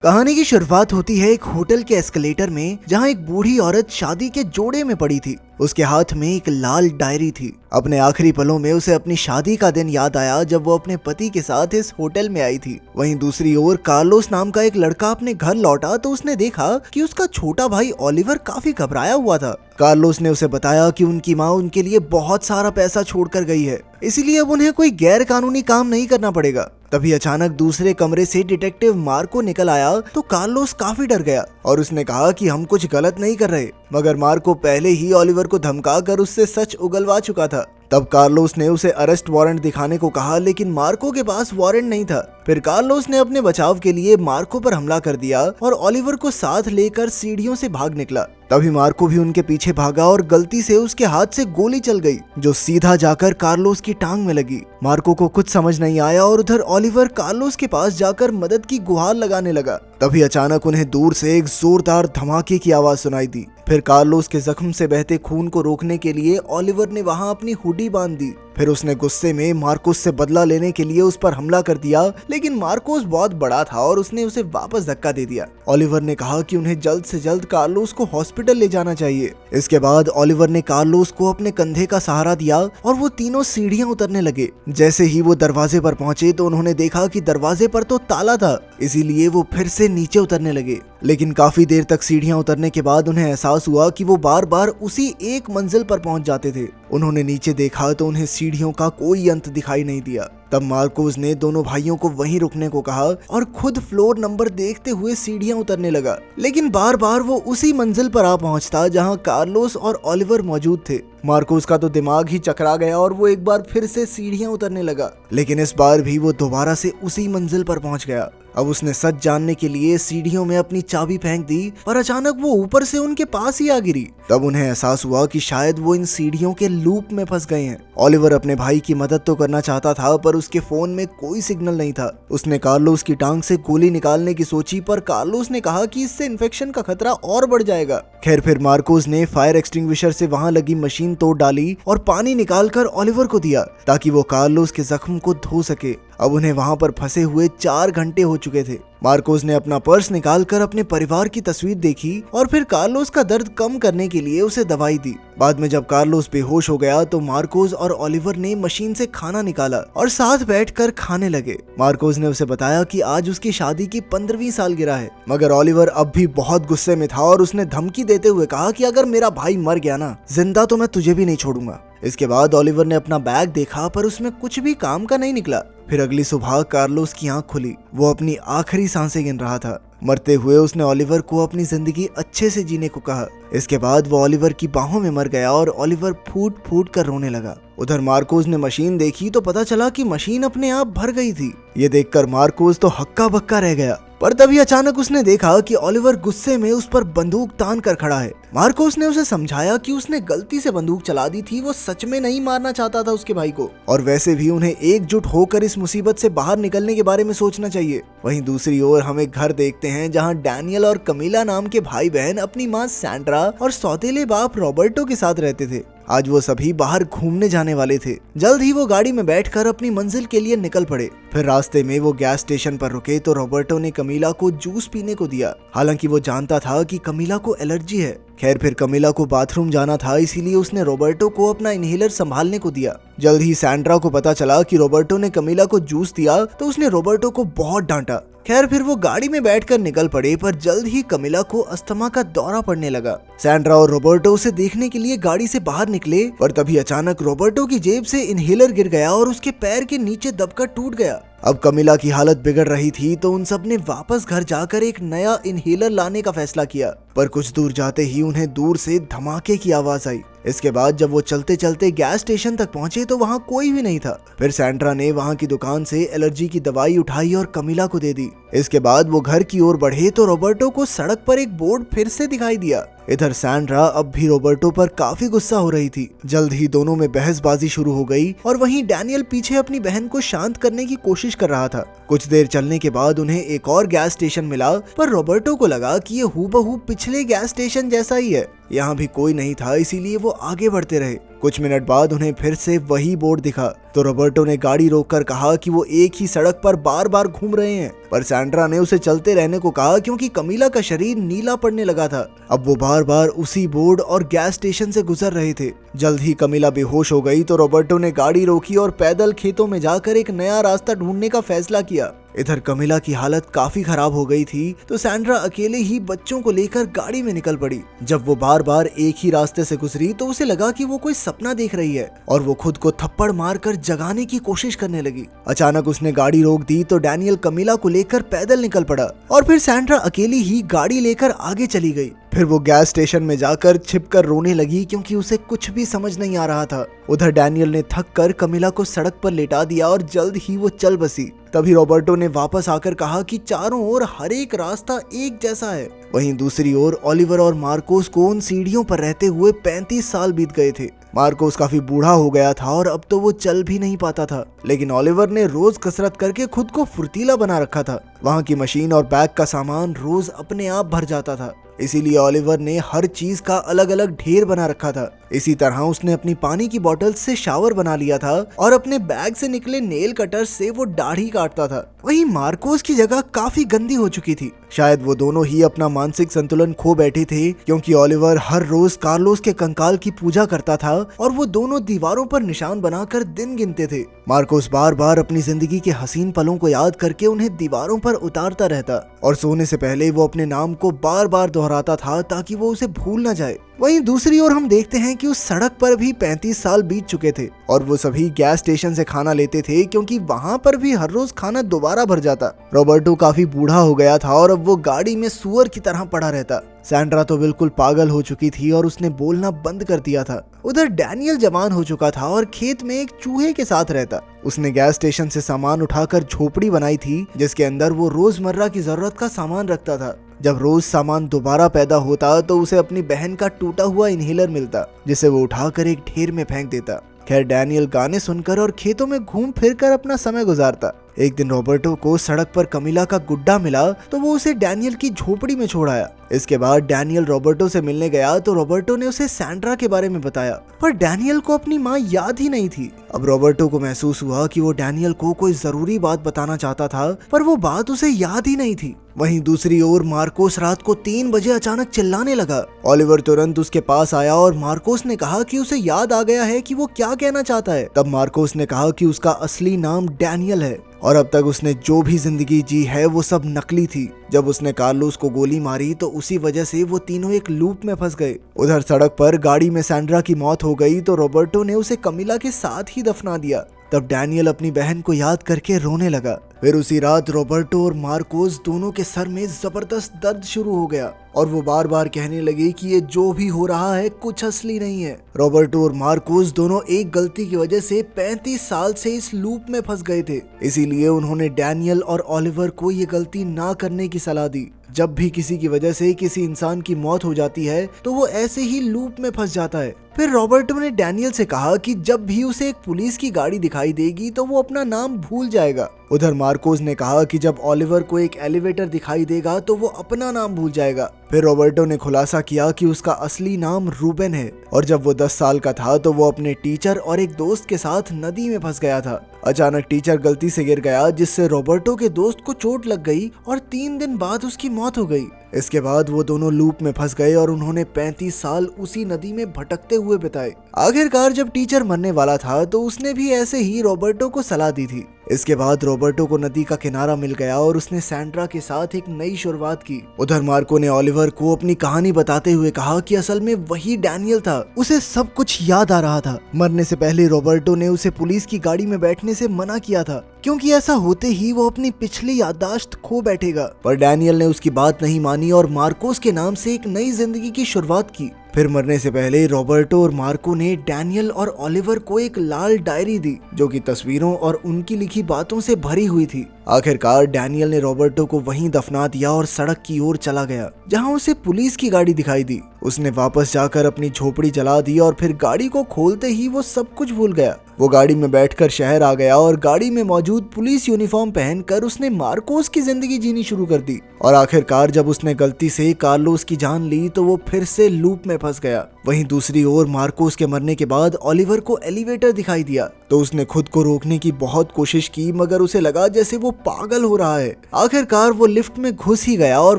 कहानी की शुरुआत होती है एक होटल के एस्केलेटर में, जहां एक बूढ़ी औरत शादी के जोड़े में पड़ी थी। उसके हाथ में एक लाल डायरी थी। अपने आखिरी पलों में उसे अपनी शादी का दिन याद आया जब वो अपने पति के साथ इस होटल में आई थी। वहीं दूसरी ओर कार्लोस नाम का एक लड़का अपने घर लौटा तो उसने देखा कि उसका छोटा भाई ओलिवर काफी घबराया हुआ था। कार्लोस ने उसे बताया कि उनकी माँ उनके लिए बहुत सारा पैसा छोड़कर गई है, इसीलिए अब उन्हें कोई गैर कानूनी काम नहीं करना पड़ेगा। तभी अचानक दूसरे कमरे से डिटेक्टिव मार्को निकल आया तो कार्लोस काफी डर गया और उसने कहा कि हम कुछ गलत नहीं कर रहे, मगर मार्को पहले ही ओलिवर को धमकाकर उससे सच उगलवा चुका था। तब कार्लोस ने उसे अरेस्ट वारंट दिखाने को कहा, लेकिन मार्को के पास वारंट नहीं था। फिर कार्लोस ने अपने बचाव के लिए मार्को पर हमला कर दिया और ओलिवर को साथ लेकर सीढ़ियों से भाग निकला। तभी मार्को भी उनके पीछे भागा और गलती से उसके हाथ से गोली चल गई, जो सीधा जाकर कार्लोस की टांग में लगी। मार्को को कुछ समझ नहीं आया और उधर ओलिवर कार्लोस के पास जाकर मदद की गुहार लगाने लगा। तभी अचानक उन्हें दूर से एक जोरदार धमाके की आवाज सुनाई दी। फिर कार्लोस के जख्म से बहते खून को रोकने के लिए ओलिवर ने वहां अपनी हुडी बांध दी। फिर उसने गुस्से में मार्कोस से बदला लेने के लिए उस पर हमला कर दिया, लेकिन मार्कोस बहुत बड़ा था और उसने उसे वापस धक्का दे दिया। ओलिवर ने कहा कि उन्हें जल्द से जल्द कार्लोस को हॉस्पिटल ले जाना चाहिए। इसके बाद ओलिवर ने कार्लोस को अपने कंधे का सहारा दिया और वो तीनों सीढ़ियां उतरने लगे। जैसे ही वो दरवाजे पर पहुंचे तो उन्होंने देखा कि दरवाजे पर तो ताला था, इसीलिए वो फिर से नीचे उतरने लगे। लेकिन काफी देर तक सीढ़ियां उतरने के बाद उन्हें एहसास हुआ कि वो बार बार उसी एक मंजिल पर पहुंच जाते थे। उन्होंने नीचे देखा तो उन्हें सीढ़ियों का कोई अंत दिखाई नहीं दिया। तब मार्कोस ने दोनों भाइयों को वहीं रुकने को कहा और खुद फ्लोर नंबर देखते हुए सीढ़ियां उतरने लगा, लेकिन बार बार वो उसी मंजिल पर आ पहुंचता जहां कार्लोस और ओलिवर मौजूद थे। मार्कोस का तो दिमाग ही चकरा गया और वो एक बार फिर से सीढ़ियां उतरने लगा, लेकिन इस बार भी वो दोबारा से उसी मंजिल पर पहुंच गया। अब उसने सच जानने के लिए सीढ़ियों में अपनी चाबी फेंक दी, पर अचानक वो ऊपर से उनके पास ही आ गिरी। तब उन्हें एहसास हुआ कि शायद वो इन सीढ़ियों के लूप में फंस गए हैं। ओलिवर अपने भाई की मदद तो करना चाहता था, पर उसके फोन में कोई सिग्नल नहीं था। उसने कार्लोस की टांग से गोली निकालने की सोची, पर कार्लोस ने कहा कि इससे इन्फेक्शन का खतरा और बढ़ जाएगा। खैर, फिर मार्कोस ने फायर एक्सटिंग्विशर से वहां लगी मशीन तोड़ डाली और पानी निकालकर ओलिवर को दिया ताकि वो कार्लोस के जख्म को धो सके। अब उन्हें वहां पर फंसे हुए 4 घंटे हो चुके थे। मार्कोस ने अपना पर्स निकालकर अपने परिवार की तस्वीर देखी और फिर कार्लोस का दर्द कम करने के लिए उसे दवाई दी। बाद में जब कार्लोस बेहोश हो गया तो मार्कोस और ओलिवर ने मशीन से खाना निकाला और साथ बैठकर खाने लगे। मार्कोस ने उसे बताया कि आज उसकी शादी की 15वीं सालगिरह है, मगर ओलिवर अब भी बहुत गुस्से में था और उसने धमकी देते हुए कहा कि अगर मेरा भाई मर गया ना, जिंदा तो मैं तुझे भी नहीं छोड़ूंगा। इसके बाद ओलिवर ने अपना बैग देखा, पर उसमें कुछ भी काम का नहीं निकला। फिर अगली सुबह कार्लोस की आंख खुली। वो अपनी आखिरी सांसें गिन रहा था। मरते हुए उसने ओलिवर को अपनी जिंदगी अच्छे से जीने को कहा। इसके बाद वो ओलिवर की बाहों में मर गया और ओलिवर फूट फूट कर रोने लगा। उधर मार्कोस ने मशीन देखी तो पता चला कि मशीन अपने आप भर गई थी। ये देखकर मार्कोस तो हक्का बक्का रह गया, पर तभी अचानक उसने देखा कि ओलिवर गुस्से में उस पर बंदूक तान कर खड़ा है। मार्कोस ने उसे समझाया कि उसने गलती से बंदूक चला दी थी, वो सच में नहीं मारना चाहता था उसके भाई को, और वैसे भी उन्हें एकजुट होकर इस मुसीबत से बाहर निकलने के बारे में सोचना चाहिए। वहीं दूसरी ओर हम एक घर देखते हैं जहां डैनियल और कमीला नाम के भाई बहन अपनी माँ सैंड्रा और सौतेले बाप रॉबर्टो के साथ रहते थे। आज वो सभी बाहर घूमने जाने वाले थे। जल्द ही वो गाड़ी में बैठकर अपनी मंजिल के लिए निकल पड़े। फिर रास्ते में वो गैस स्टेशन पर रुके तो रॉबर्टो ने कमीला को जूस पीने को दिया, हालांकि वो जानता था कि कमीला को एलर्जी है। खैर, फिर कमीला को बाथरूम जाना था, इसीलिए उसने रॉबर्टो को अपना इनहेलर संभालने को दिया। जल्द ही सैंड्रा को पता चला कि रॉबर्टो ने कमीला को जूस दिया तो उसने रॉबर्टो को बहुत डांटा। खैर, फिर वो गाड़ी में बैठकर निकल पड़े, पर जल्द ही कमीला को अस्थमा का दौरा पड़ने लगा। सैंड्रा और रॉबर्टो उसे देखने के लिए गाड़ी से बाहर निकले, पर तभी अचानक रॉबर्टो की जेब से इनहेलर गिर गया और उसके पैर के नीचे दबकर टूट गया। अब कमीला की हालत बिगड़ रही थी तो उन सब ने वापस घर जाकर एक नया इनहेलर लाने का फैसला किया, पर कुछ दूर जाते ही उन्हें दूर से धमाके की आवाज आई। इसके बाद जब वो चलते चलते गैस स्टेशन तक पहुंचे तो वहां कोई भी नहीं था। फिर सैंड्रा ने वहां की दुकान से एलर्जी की दवाई उठाई और कमीला को दे दी। इसके बाद वो घर की ओर बढ़े तो रॉबर्टो को सड़क पर एक बोर्ड फिर से दिखाई दिया। इधर सैंड्रा अब भी रॉबर्टो पर काफी गुस्सा हो रही थी। जल्द ही दोनों में बहसबाजी शुरू हो गई और वहीं डैनियल पीछे अपनी बहन को शांत करने की कोशिश कर रहा था। कुछ देर चलने के बाद उन्हें एक और गैस स्टेशन मिला, पर रॉबर्टो को लगा कि ये हूबहू पिछले गैस स्टेशन जैसा ही है। यहाँ भी कोई नहीं था, इसीलिए वो आगे बढ़ते रहे। कुछ मिनट बाद उन्हें फिर से वही बोर्ड दिखा तो रॉबर्टो ने गाड़ी रोककर कहा कि वो एक ही सड़क पर बार बार घूम रहे हैं, पर सैंड्रा ने उसे चलते रहने को कहा क्योंकि कमीला का शरीर नीला पड़ने लगा था। अब वो बार बार उसी बोर्ड और गैस स्टेशन से गुजर रहे थे। जल्द ही कमीला बेहोश हो गई तो रॉबर्टो ने गाड़ी रोकी और पैदल खेतों में जाकर एक नया रास्ता ढूंढने का फैसला किया। इधर कमीला की हालत काफी खराब हो गई थी तो सैंड्रा अकेले ही बच्चों को लेकर गाड़ी में निकल पड़ी। जब वो बार बार एक ही रास्ते से गुजरी तो उसे लगा कि वो कोई सपना देख रही है और वो खुद को थप्पड़ मारकर जगाने की कोशिश करने लगी। अचानक उसने गाड़ी रोक दी तो डैनियल कमीला को लेकर पैदल निकल पड़ा और फिर सैंड्रा अकेली ही गाड़ी लेकर आगे चली गई। फिर वो गैस स्टेशन में जाकर छिपकर रोने लगी क्योंकि उसे कुछ भी समझ नहीं आ रहा था। उधर डैनियल ने थक कर कमीला को सड़क पर लेटा दिया और जल्द ही वो चल बसी। तभी रॉबर्टो ने वापस आकर कहा कि चारों ओर हर एक रास्ता एक जैसा है। वहीं दूसरी ओर ओलिवर और मार्कोस को उन सीढ़ियों पर रहते हुए 35 साल बीत गए थे। मार्कोस काफी बूढ़ा हो गया था और अब तो वो चल भी नहीं पाता था, लेकिन ओलिवर ने रोज कसरत करके खुद को फुर्तीला बना रखा था। वहाँ की मशीन और बैग का सामान रोज अपने आप भर जाता था, इसीलिए ओलिवर ने हर चीज का अलग अलग ढेर बना रखा था। इसी तरह उसने अपनी पानी की बोतल से शावर बना लिया था और अपने बैग से निकले नेल कटर से वो दाढ़ी काटता था। वहीं मार्कोस की जगह काफी गंदी हो चुकी थी। शायद वो दोनों ही अपना मानसिक संतुलन खो बैठे थे क्योंकि ओलिवर हर रोज कार्लोस के कंकाल की पूजा करता था और वो दोनों दीवारों पर निशान बनाकर दिन गिनते थे। मार्कोस बार बार अपनी जिंदगी के हसीन पलों को याद करके उन्हें दीवारों पर उतारता रहता और सोने से पहले वो अपने नाम को बार बार दोहराता था ताकि वो उसे भूल न जाए। वहीं दूसरी ओर हम देखते हैं कि उस सड़क पर भी 35 साल बीत चुके थे और वो सभी गैस स्टेशन से खाना लेते थे क्योंकि वहां पर भी हर रोज खाना दोबारा भर जाता। रॉबर्टो काफी बूढ़ा हो गया था और अब वो गाड़ी में सुअर की तरह पड़ा रहता। सैंड्रा तो बिल्कुल पागल हो चुकी थी और उसने बोलना बंद कर दिया था। उधर डैनियल जवान हो चुका था और खेत में एक चूहे के साथ रहता। उसने गैस स्टेशन से सामान उठाकर झोपड़ी बनाई थी जिसके अंदर वो रोजमर्रा की जरूरत का सामान रखता था। जब रोज सामान दोबारा पैदा होता तो उसे अपनी बहन का टूटा हुआ इनहेलर मिलता जिसे वो उठाकर एक ढेर में फेंक देता। खैर डैनियल गाने सुनकर और खेतों में घूम फिर कर अपना समय गुजारता। एक दिन रॉबर्टो को सड़क पर कमीला का गुड्डा मिला तो वो उसे डैनियल की झोपड़ी में छोड़ आया। इसके बाद डैनियल रॉबर्टो से मिलने गया तो रॉबर्टो ने उसे सैंड्रा के बारे में बताया, पर डैनियल को अपनी माँ याद ही नहीं थी। अब रॉबर्टो को महसूस हुआ कि वो डैनियल को कोई जरूरी बात बताना चाहता था, पर वो बात उसे याद ही नहीं थी। वहीं दूसरी ओर मार्कोस रात को 3 बजे अचानक चिल्लाने लगा। ओलिवर तुरंत उसके पास आया और मार्कोस ने कहा कि उसे याद आ गया है कि वो क्या कहना चाहता है। तब मार्कोस ने कहा कि उसका असली नाम डैनियल है और अब तक उसने जो भी जिंदगी जी है वो सब नकली थी। जब उसने कार्लोस को गोली मारी तो उसी वजह से वो तीनों एक लूप में फंस गए। उधर सड़क पर गाड़ी में सैंड्रा की मौत हो गई तो रॉबर्टो ने उसे कमीला के साथ ही दफना दिया। तब डैनियल अपनी बहन को याद करके रोने लगा। फिर उसी रात रॉबर्टो और मार्कोस दोनों के सर में जबरदस्त दर्द शुरू हो गया और वो बार बार कहने लगे कि ये जो भी हो रहा है कुछ असली नहीं है। रॉबर्टो और मार्कोस दोनों एक गलती की वजह से 35 साल से इस लूप में फंस गए थे, इसीलिए उन्होंने डैनियल और ओलिवर को ये गलती ना करने की सलाह दी। जब भी किसी की वजह से किसी इंसान की मौत हो जाती है तो वो ऐसे ही लूप में फंस जाता है। फिर रॉबर्टो ने डैनियल से कहा कि जब भी उसे एक पुलिस की गाड़ी दिखाई देगी तो वो अपना नाम भूल जाएगा। उधर मार्कोस ने कहा कि जब ओलिवर को एक एलिवेटर दिखाई देगा तो वो अपना नाम भूल जाएगा। फिर रॉबर्टो ने खुलासा किया कि उसका असली नाम रूबेन है और जब वो 10 साल का था तो वो अपने टीचर और एक दोस्त के साथ नदी में फंस गया था। अचानक टीचर गलती से गिर गया जिससे रॉबर्टो के दोस्त को चोट लग गई और 3 दिन बाद उसकी मौत हो गई। इसके बाद वो दोनों लूप में फंस गए और उन्होंने 35 साल उसी नदी में भटकते हुए बिताए। आखिरकार जब टीचर मरने वाला था तो उसने भी ऐसे ही रॉबर्टो को सलाह दी थी। इसके बाद रॉबर्टो को नदी का किनारा मिल गया और उसने सैंड्रा के साथ एक नई शुरुआत की। उधर मार्को ने ओलिवर को अपनी कहानी बताते हुए कहा कि असल में वही डैनियल था, उसे सब कुछ याद आ रहा था। मरने से पहले रॉबर्टो ने उसे पुलिस की गाड़ी में बैठने से मना किया था क्योंकि ऐसा होते ही वो अपनी पिछली याददाश्त खो बैठेगा, पर डैनियल ने उसकी बात नहीं मानी और मार्कोस के नाम से एक नई जिंदगी की शुरुआत की। फिर मरने से पहले रॉबर्टो और मार्को ने डैनियल और ओलिवर को एक लाल डायरी दी जो कि तस्वीरों और उनकी लिखी बातों से भरी हुई थी। आखिरकार डैनियल ने रॉबर्टो को वहीं दफना दिया और सड़क की ओर चला गया जहां उसे पुलिस की गाड़ी दिखाई दी। उसने वापस जाकर अपनी झोपड़ी जला दी और फिर गाड़ी को खोलते ही वो सब कुछ भूल गया। वो गाड़ी में बैठकर शहर आ गया और गाड़ी में मौजूद पुलिस यूनिफॉर्म पहनकर उसने मार्कोस की जिंदगी जीनी शुरू कर दी। और आखिरकार जब उसने गलती से कार्लोस की जान ली तो वो फिर से लूप में फंस गया। वहीं दूसरी ओर मार्कोस के मरने के बाद ओलिवर को एलिवेटर दिखाई दिया तो उसने खुद को रोकने की बहुत कोशिश की, मगर उसे लगा जैसे वो पागल हो रहा है। आखिरकार वो लिफ्ट में घुस ही गया और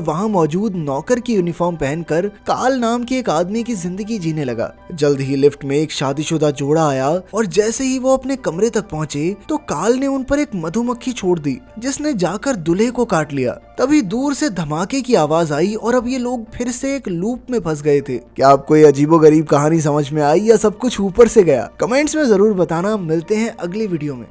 वहां मौजूद नौकर की यूनिफॉर्म पहनकर काल नाम के एक आदमी की जिंदगी जीने लगा। जल्द ही लिफ्ट में एक शादीशुदा जोड़ा आया और जैसे ही वो अपने कमरे तक पहुंचे तो काल ने उन पर एक मधुमक्खी छोड़ दी जिसने जाकर दूल्हे को काट लिया। तभी दूर से धमाके की आवाज आई और अब ये लोग फिर से एक लूप में फंस गए थे। क्या आपको ये अजीबोगरीब कहानी समझ में आई या सब कुछ ऊपर से गया? कमेंट्स में जरूर बताना। मिलते हैं अगली वीडियो में।